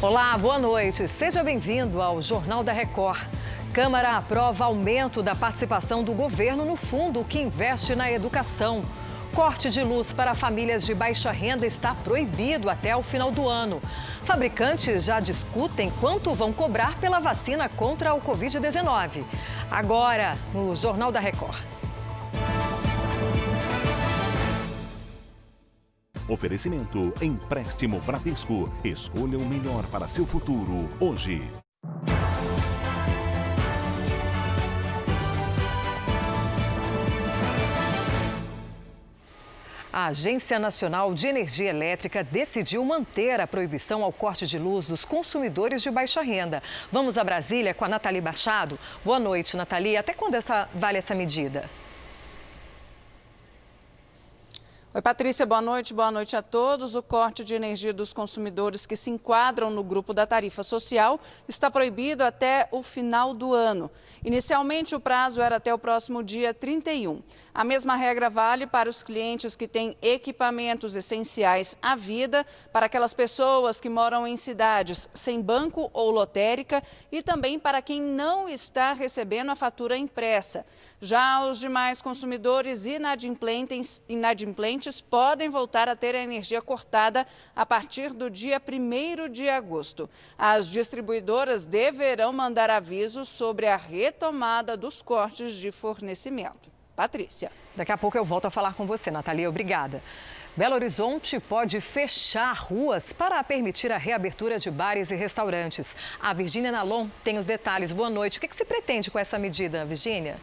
Olá, boa noite. Seja bem-vindo ao Jornal da Record. Câmara aprova aumento da participação do governo no fundo que investe na educação. Corte de luz para famílias de baixa renda está proibido até o final do ano. Fabricantes já discutem quanto vão cobrar pela vacina contra o Covid-19. Agora, no Jornal da Record. Oferecimento Empréstimo Bradesco. Escolha o melhor para seu futuro hoje. A Agência Nacional de Energia Elétrica decidiu manter a proibição ao corte de luz dos consumidores de baixa renda. Vamos a Brasília com a Nathalie Machado. Boa noite, Nathalie. Até quando vale essa medida? Oi, Patrícia, boa noite a todos. O corte de energia dos consumidores que se enquadram no grupo da tarifa social está proibido até o final do ano. Inicialmente, o prazo era até o próximo dia 31. A mesma regra vale para os clientes que têm equipamentos essenciais à vida, para aquelas pessoas que moram em cidades sem banco ou lotérica e também para quem não está recebendo a fatura impressa. Já os demais consumidores inadimplentes podem voltar a ter a energia cortada a partir do dia 1º de agosto. As distribuidoras deverão mandar avisos sobre a retomada dos cortes de fornecimento. Patrícia. Daqui a pouco eu volto a falar com você, Nathalie. Obrigada. Belo Horizonte pode fechar ruas para permitir a reabertura de bares e restaurantes. A Virgínia Nalon tem os detalhes. Boa noite. O que se pretende com essa medida, Virgínia?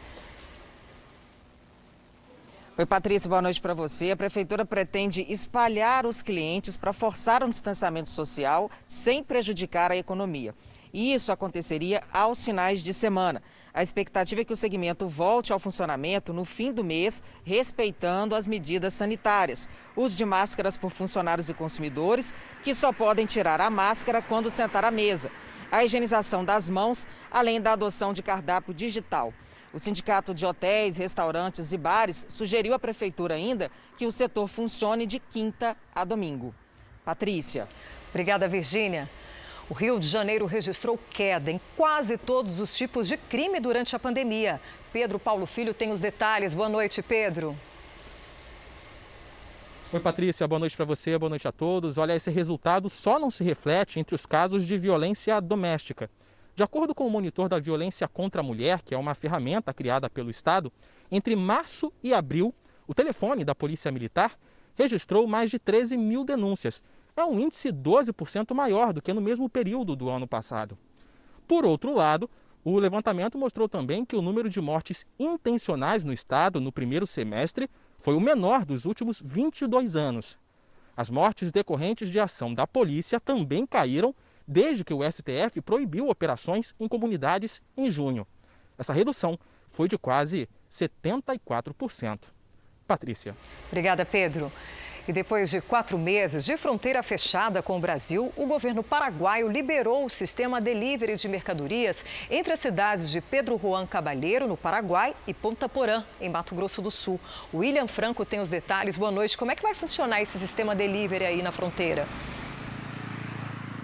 Oi, Patrícia, boa noite para você. A Prefeitura pretende espalhar os clientes para forçar um distanciamento social sem prejudicar a economia. E isso aconteceria aos finais de semana. A expectativa é que o segmento volte ao funcionamento no fim do mês, respeitando as medidas sanitárias. Uso de máscaras por funcionários e consumidores, que só podem tirar a máscara quando sentar à mesa. A higienização das mãos, além da adoção de cardápio digital. O Sindicato de Hotéis, Restaurantes e Bares sugeriu à Prefeitura ainda que o setor funcione de quinta a domingo. Patrícia. Obrigada, Virgínia. O Rio de Janeiro registrou queda em quase todos os tipos de crime durante a pandemia. Pedro Paulo Filho tem os detalhes. Boa noite, Pedro. Oi, Patrícia. Boa noite para você, boa noite a todos. Olha, esse resultado só não se reflete entre os casos de violência doméstica. De acordo com o monitor da violência contra a mulher, que é uma ferramenta criada pelo Estado, entre março e abril, o telefone da Polícia Militar registrou mais de 13 mil denúncias. É um índice 12% maior do que no mesmo período do ano passado. Por outro lado, o levantamento mostrou também que o número de mortes intencionais no estado no primeiro semestre foi o menor dos últimos 22 anos. As mortes decorrentes de ação da polícia também caíram desde que o STF proibiu operações em comunidades em junho. Essa redução foi de quase 74%. Patrícia. Obrigada, Pedro. E depois de 4 meses de fronteira fechada com o Brasil, o governo paraguaio liberou o sistema delivery de mercadorias entre as cidades de Pedro Juan Caballero, no Paraguai, e Ponta Porã, em Mato Grosso do Sul. O William Franco tem os detalhes. Boa noite. Como é que vai funcionar esse sistema delivery aí na fronteira?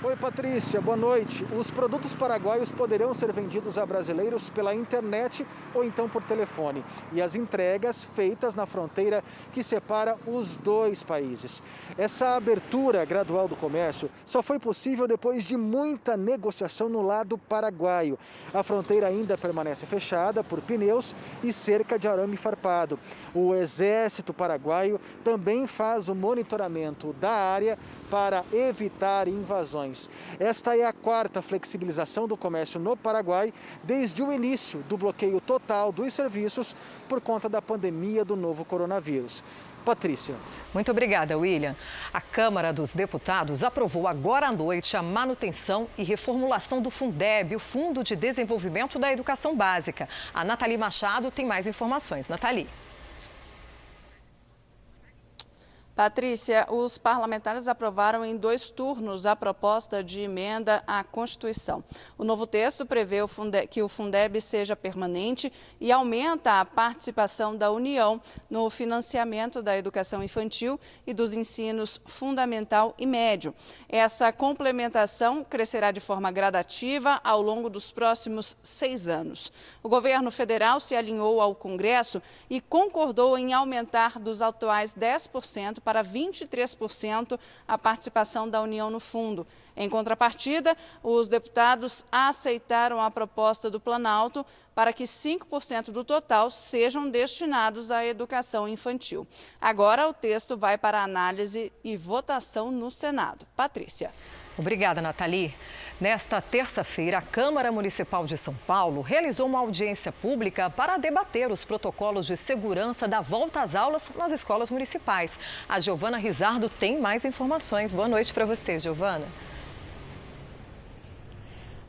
Oi, Patrícia, boa noite. Os produtos paraguaios poderão ser vendidos a brasileiros pela internet ou então por telefone. E as entregas feitas na fronteira que separa os dois países. Essa abertura gradual do comércio só foi possível depois de muita negociação no lado paraguaio. A fronteira ainda permanece fechada por pneus e cerca de arame farpado. O Exército Paraguaio também faz o monitoramento da área para evitar invasões. Esta é a 4ª flexibilização do comércio no Paraguai desde o início do bloqueio total dos serviços por conta da pandemia do novo coronavírus. Patrícia. Muito obrigada, William. A Câmara dos Deputados aprovou agora à noite a manutenção e reformulação do Fundeb, o Fundo de Desenvolvimento da Educação Básica. A Nathalie Machado tem mais informações. Nathalie. Patrícia, os parlamentares aprovaram em 2 turnos a proposta de emenda à Constituição. O novo texto prevê que o Fundeb seja permanente e aumenta a participação da União no financiamento da educação infantil e dos ensinos fundamental e médio. Essa complementação crescerá de forma gradativa ao longo dos próximos 6 anos. O governo federal se alinhou ao Congresso e concordou em aumentar dos atuais 10% para 23% a participação da União no fundo. Em contrapartida, os deputados aceitaram a proposta do Planalto para que 5% do total sejam destinados à educação infantil. Agora o texto vai para análise e votação no Senado. Patrícia. Obrigada, Nathalie. Nesta terça-feira, a Câmara Municipal de São Paulo realizou uma audiência pública para debater os protocolos de segurança da volta às aulas nas escolas municipais. A Giovana Rizardo tem mais informações. Boa noite para você, Giovana.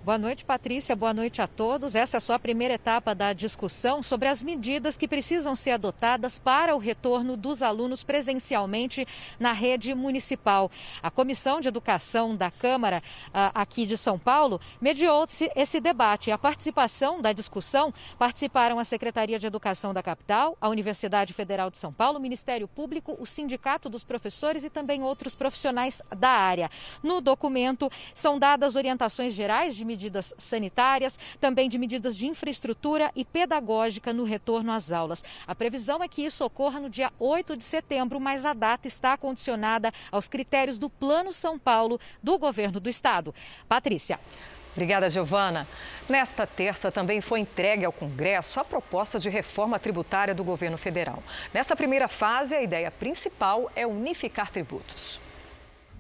Boa noite, Patrícia. Boa noite a todos. Essa é só a primeira etapa da discussão sobre as medidas que precisam ser adotadas para o retorno dos alunos presencialmente na rede municipal. A Comissão de Educação da Câmara aqui de São Paulo mediou esse debate. A participação da discussão participaram a Secretaria de Educação da capital, a Universidade Federal de São Paulo, o Ministério Público, o Sindicato dos Professores e também outros profissionais da área. No documento são dadas orientações gerais de medidas sanitárias, também de medidas de infraestrutura e pedagógica no retorno às aulas. A previsão é que isso ocorra no dia 8 de setembro, mas a data está condicionada aos critérios do Plano São Paulo do governo do estado. Patrícia. Obrigada, Giovana. Nesta terça também foi entregue ao Congresso a proposta de reforma tributária do governo federal. Nessa primeira fase, a ideia principal é unificar tributos.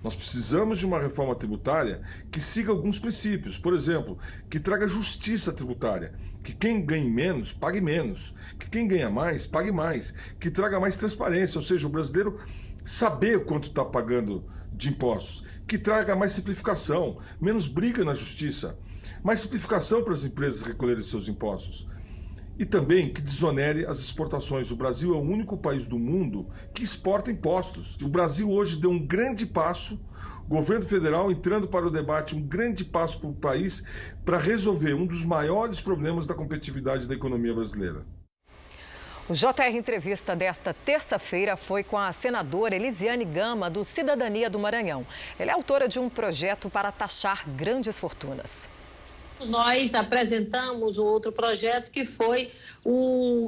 Nós precisamos de uma reforma tributária que siga alguns princípios. Por exemplo, que traga justiça tributária. Que quem ganhe menos, pague menos. Que quem ganha mais, pague mais. Que traga mais transparência, ou seja, o brasileiro saber quanto está pagando de impostos. Que traga mais simplificação, menos briga na justiça. Mais simplificação para as empresas recolherem seus impostos. E também que desonere as exportações. O Brasil é o único país do mundo que exporta impostos. O Brasil hoje deu um grande passo, o governo federal entrando para o debate, um grande passo para o país para resolver um dos maiores problemas da competitividade da economia brasileira. O JR Entrevista desta terça-feira foi com a senadora Elisiane Gama, do Cidadania do Maranhão. Ela é autora de um projeto para taxar grandes fortunas. Nós apresentamos outro projeto que foi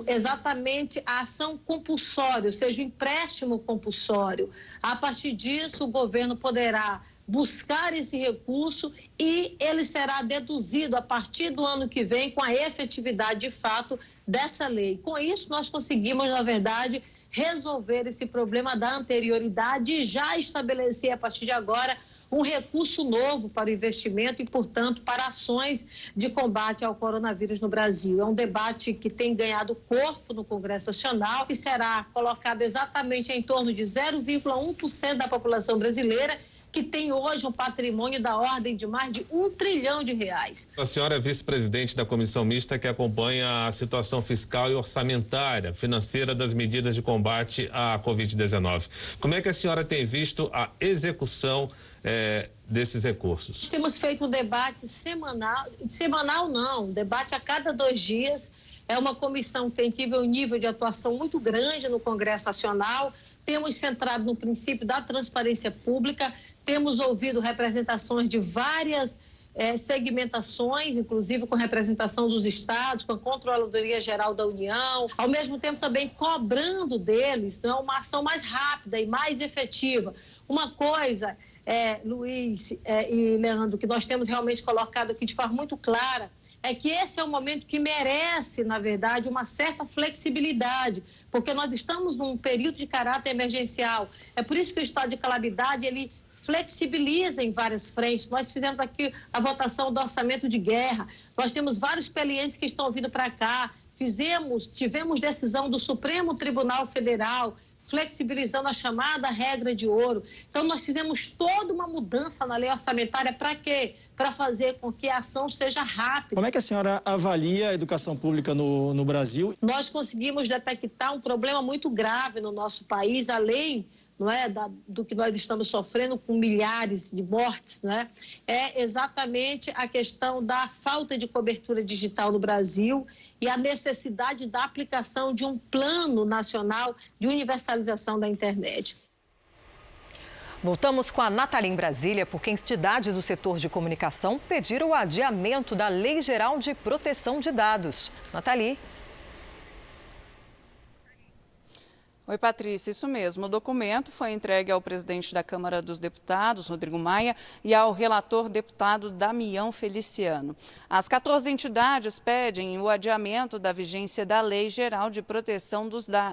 exatamente a ação compulsória, ou seja, o empréstimo compulsório. A partir disso, o governo poderá buscar esse recurso e ele será deduzido a partir do ano que vem com a efetividade de fato dessa lei. Com isso, nós conseguimos, na verdade, resolver esse problema da anterioridade e já estabelecer a partir de agora um recurso novo para o investimento e, portanto, para ações de combate ao coronavírus no Brasil. É um debate que tem ganhado corpo no Congresso Nacional e será colocado exatamente em torno de 0,1% da população brasileira, que tem hoje um patrimônio da ordem de mais de R$1 trilhão. A senhora é vice-presidente da comissão mista que acompanha a situação fiscal e orçamentária, financeira das medidas de combate à Covid-19. Como é que a senhora tem visto a execução desses recursos? Temos feito um debate semanal não, um debate a cada 2 dias. É uma comissão que tem tido um nível de atuação muito grande no Congresso Nacional. Temos centrado no princípio da transparência pública, temos ouvido representações de várias segmentações, inclusive com representação dos estados, com a Controladoria Geral da União, ao mesmo tempo também cobrando deles, não é, uma ação mais rápida e mais efetiva. Uma coisa, Luiz e Leandro, que nós temos realmente colocado aqui de forma muito clara, é que esse é um momento que merece, na verdade, uma certa flexibilidade, porque nós estamos num período de caráter emergencial. É por isso que o estado de calamidade, ele flexibiliza em várias frentes. Nós fizemos aqui a votação do orçamento de guerra, nós temos vários PLNs que estão vindo para cá, tivemos decisão do Supremo Tribunal Federal, flexibilizando a chamada regra de ouro. Então, nós fizemos toda uma mudança na lei orçamentária para quê? Para fazer com que a ação seja rápida. Como é que a senhora avalia a educação pública no Brasil? Nós conseguimos detectar um problema muito grave no nosso país, além não é, do que nós estamos sofrendo com milhares de mortes, não é? É exatamente a questão da falta de cobertura digital no Brasil e a necessidade da aplicação de um plano nacional de universalização da internet. Voltamos com a Nathalie em Brasília, porque entidades do setor de comunicação pediram o adiamento da Lei Geral de Proteção de Dados. Nathalie. Oi, Patrícia, isso mesmo. O documento foi entregue ao presidente da Câmara dos Deputados, Rodrigo Maia, e ao relator deputado Damião Feliciano. As 14 entidades pedem o adiamento da vigência da Lei Geral de Proteção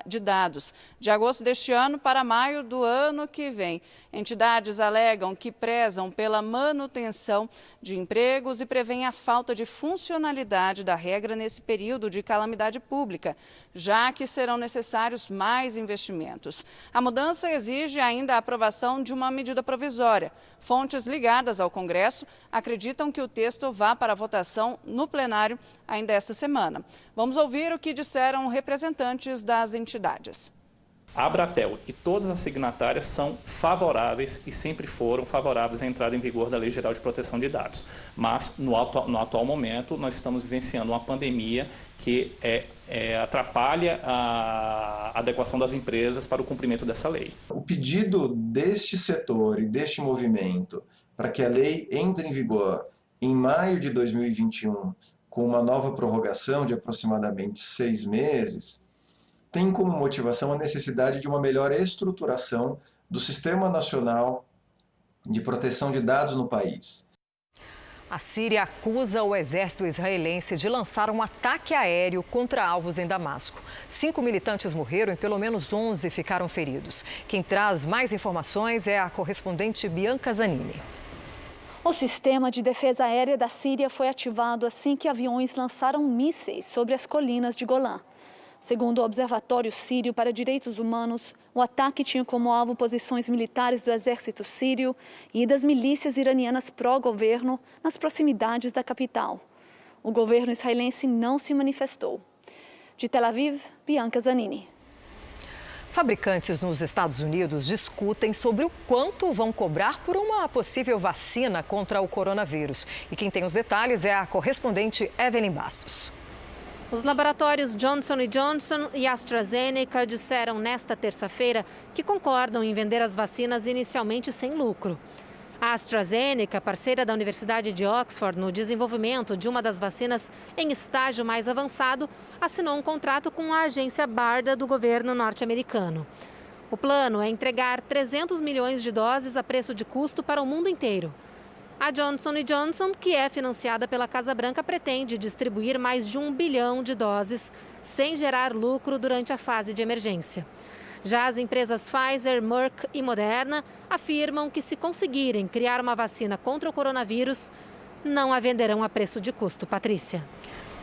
de Dados, de agosto deste ano para maio do ano que vem. Entidades alegam que prezam pela manutenção de empregos e prevêem a falta de funcionalidade da regra nesse período de calamidade pública, já que serão necessários mais investimentos. A mudança exige ainda a aprovação de uma medida provisória. Fontes ligadas ao Congresso acreditam que o texto vá para votação no plenário ainda esta semana. Vamos ouvir o que disseram representantes das entidades. A Abratel e todas as signatárias são favoráveis e sempre foram favoráveis à entrada em vigor da Lei Geral de Proteção de Dados. Mas, no atual momento, nós estamos vivenciando uma pandemia que atrapalha a adequação das empresas para o cumprimento dessa lei. O pedido deste setor e deste movimento para que a lei entre em vigor em maio de 2021, com uma nova prorrogação de aproximadamente 6 meses, tem como motivação a necessidade de uma melhor estruturação do Sistema Nacional de Proteção de Dados no país. A Síria acusa o exército israelense de lançar um ataque aéreo contra alvos em Damasco. 5 militantes morreram e pelo menos 11 ficaram feridos. Quem traz mais informações é a correspondente Bianca Zanini. O sistema de defesa aérea da Síria foi ativado assim que aviões lançaram mísseis sobre as colinas de Golã. Segundo o Observatório Sírio para Direitos Humanos, o ataque tinha como alvo posições militares do exército sírio e das milícias iranianas pró-governo nas proximidades da capital. O governo israelense não se manifestou. De Tel Aviv, Bianca Zanini. Fabricantes nos Estados Unidos discutem sobre o quanto vão cobrar por uma possível vacina contra o coronavírus. E quem tem os detalhes é a correspondente Evelyn Bastos. Os laboratórios Johnson & Johnson e AstraZeneca disseram nesta terça-feira que concordam em vender as vacinas inicialmente sem lucro. A AstraZeneca, parceira da Universidade de Oxford no desenvolvimento de uma das vacinas em estágio mais avançado, assinou um contrato com a agência BARDA do governo norte-americano. O plano é entregar 300 milhões de doses a preço de custo para o mundo inteiro. A Johnson & Johnson, que é financiada pela Casa Branca, pretende distribuir mais de 1 bilhão de doses sem gerar lucro durante a fase de emergência. Já as empresas Pfizer, Merck e Moderna afirmam que, se conseguirem criar uma vacina contra o coronavírus, não a venderão a preço de custo. Patrícia.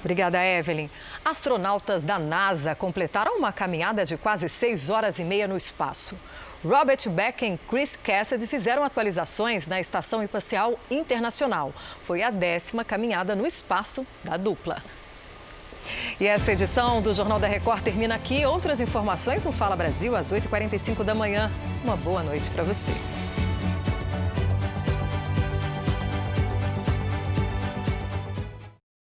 Obrigada, Evelyn. Astronautas da NASA completaram uma caminhada de quase 6 horas e meia no espaço. Robert Beck e Chris Cassidy fizeram atualizações na Estação Espacial Internacional. Foi a 10ª caminhada no espaço da dupla. E essa edição do Jornal da Record termina aqui. Outras informações no Fala Brasil às 8h45 da manhã. Uma boa noite para você.